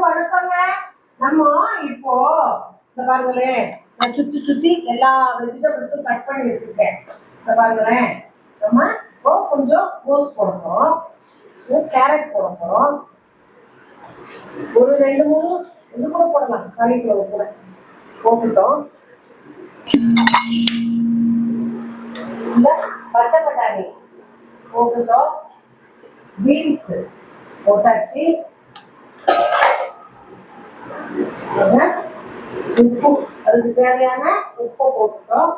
வணக்கங்க. நம்ம இப்போ இந்த பாருங்களேன், நான் சுத்தி சுத்தி எல்லா வெஜிடபிள்ஸும் கட் பண்ணி வச்சிருக்கேன். இந்த பாருங்களேன், நம்ம இப்போ கொஞ்சம் கோஸ் போட போறோம், கேரட் போட போறோம், ஒரு 2-3 இது கூட போடலாம், காலிஃப்ளவர் கூட போட்டுட்டோம். இந்த பச்சை பட்டாணி போட்டுட்டோம், பீன்ஸ் போட்டாச்சு, உப்பு அதுக்கு தேவையான உப்பு போட்டுட்டோம்,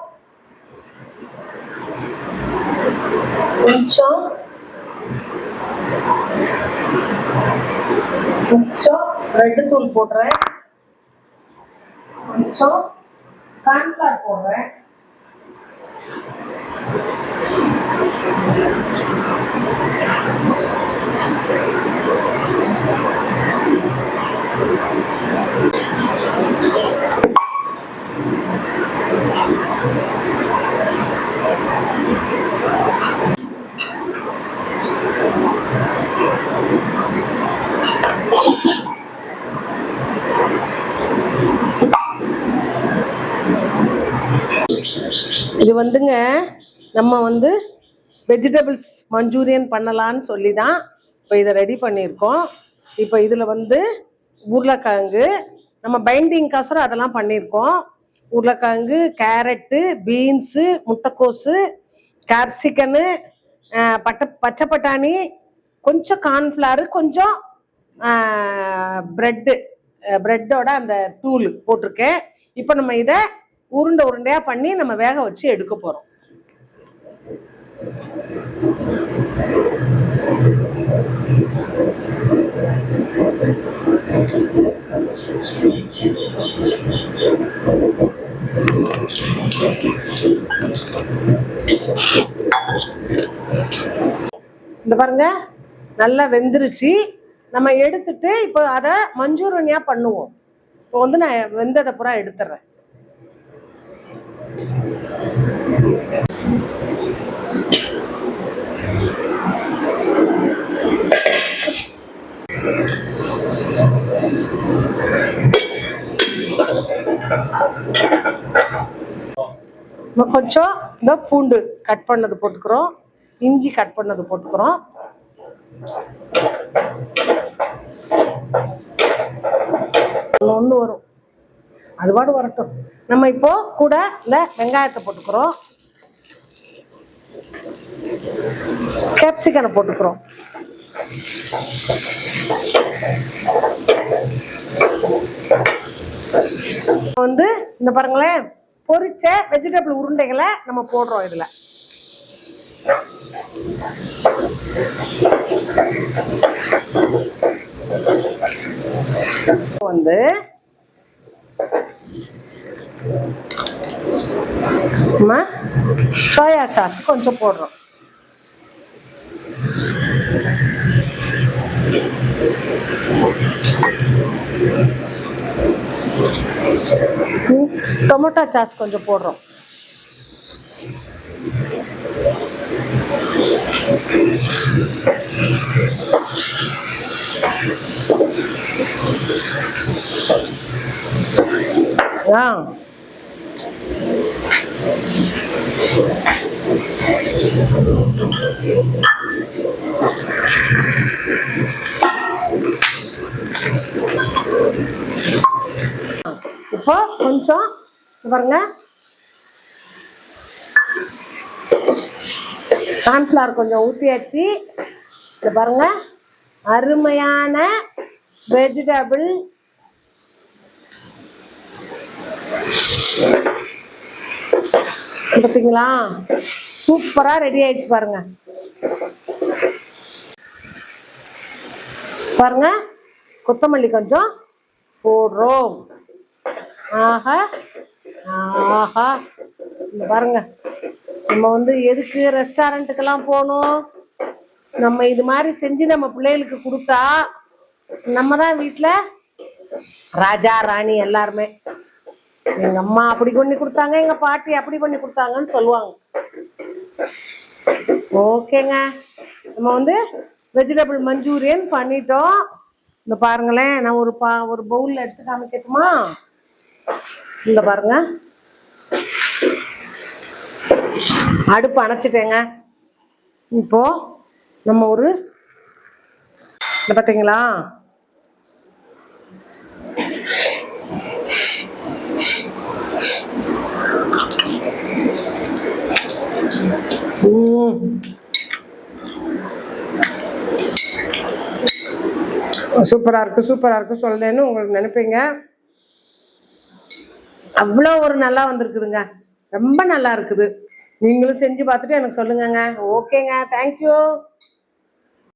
கொஞ்சம் ரெட் தூள் போடுறேன், கொஞ்சம் கார்ன்ஃபிளவர் போடுறேன், இது வந்துங்க நம்ம வந்து வெஜிடபிள்ஸ் மஞ்சூரியன் பண்ணலான்னு சொல்லி தான் இப்போ இதை ரெடி பண்ணியிருக்கோம். இப்போ இதில் வந்து உருளைக்கிழங்கு நம்ம பைண்டிங்காசரம் அதெல்லாம் பண்ணியிருக்கோம். உருளைக்கிழங்கு, கேரட்டு, பீன்ஸு, முட்டைக்கோஸு, கேப்சிக்கனு, பச்சை பட்டாணி, கொஞ்சம் கார்ன்ஃப்ளவர், கொஞ்சம் ப்ரெட்டோட அந்த தூள் போட்டிருக்கேன். இப்போ நம்ம இதை உருண்டை உருண்டையா பண்ணி நம்ம வேக வச்சு எடுக்க போறோம். இந்த பாருங்க, நல்லா வெந்துருச்சு. நம்ம எடுத்துட்டு இப்போ அதை மஞ்சூரியனா பண்ணுவோம். இப்போ வந்து நான் வெந்ததை பூரா எடுத்துடுறேன். கொஞ்சம் இந்த பூண்டு கட் பண்ணது போட்டுக்கிறோம், இஞ்சி கட் பண்ணது போட்டுக்கிறோம், ஒன்று வரும் அது பாடு வரட்டும். நம்ம இப்போ கூட இந்த வெங்காயத்தை போட்டுக்கிறோம், கேப்சிகனை போட்டுக்கிறோம், வந்து இந்த பாருங்களேன் பொரிச்ச வெஜிடபிள் உருண்டைகளை நம்ம போடுறோம். இதுல வந்து நம்ம சோயா சாஸ் கொஞ்சம் போடுறோம், டொமேட்டோ சாஸ் கொஞ்சம் போடுறோம், இப்போ கொஞ்சம் பாருங்க கார்ன்ஃப்ளவர் கொஞ்சம் ஊற்றியாச்சு. இது பாருங்க அருமையான வெஜிடபிள் பார்த்தீங்களா, சூப்பரா ரெடி ஆயிடுச்சு. பாருங்க பாருங்க கொத்தமல்லி கொஞ்சம் போடுறோம். ஆஹா ஆஹா, பாருங்க நம்ம வந்து எதுக்கு ரெஸ்டாரண்ட்டுக்கெல்லாம் போகணும், நம்ம இது மாதிரி செஞ்சு நம்ம பிள்ளைகளுக்கு கொடுத்தா நம்ம தான் வீட்டில் ராஜா ராணி. எல்லாருமே எங்க அம்மா அப்படி பண்ணி கொடுத்தாங்க, எங்க பாட்டி அப்படி பண்ணி கொடுத்தாங்கன்னு சொல்லுவாங்க. ஓகேங்க, நம்ம வந்து வெஜிடபிள் மஞ்சூரியன் பண்ணிட்டோம். இந்த பாருங்களேன், நான் ஒரு பவுலில் எடுத்து காமிக்கட்டுமா? இந்த பாருங்க, அடுப்பு அணைச்சிட்டேங்க. இப்போ நம்ம பார்த்தீங்களா, சூப்பராக இருக்கு சொல்லேன்னு உங்களுக்கு நினைப்பீங்க. அவ்வளோ ஒரு நல்லா வந்திருக்குதுங்க, ரொம்ப நல்லா இருக்குது. நீங்களும் செஞ்சு பார்த்துட்டு எனக்கு சொல்லுங்கங்க. ஓகேங்க, தேங்க்யூ.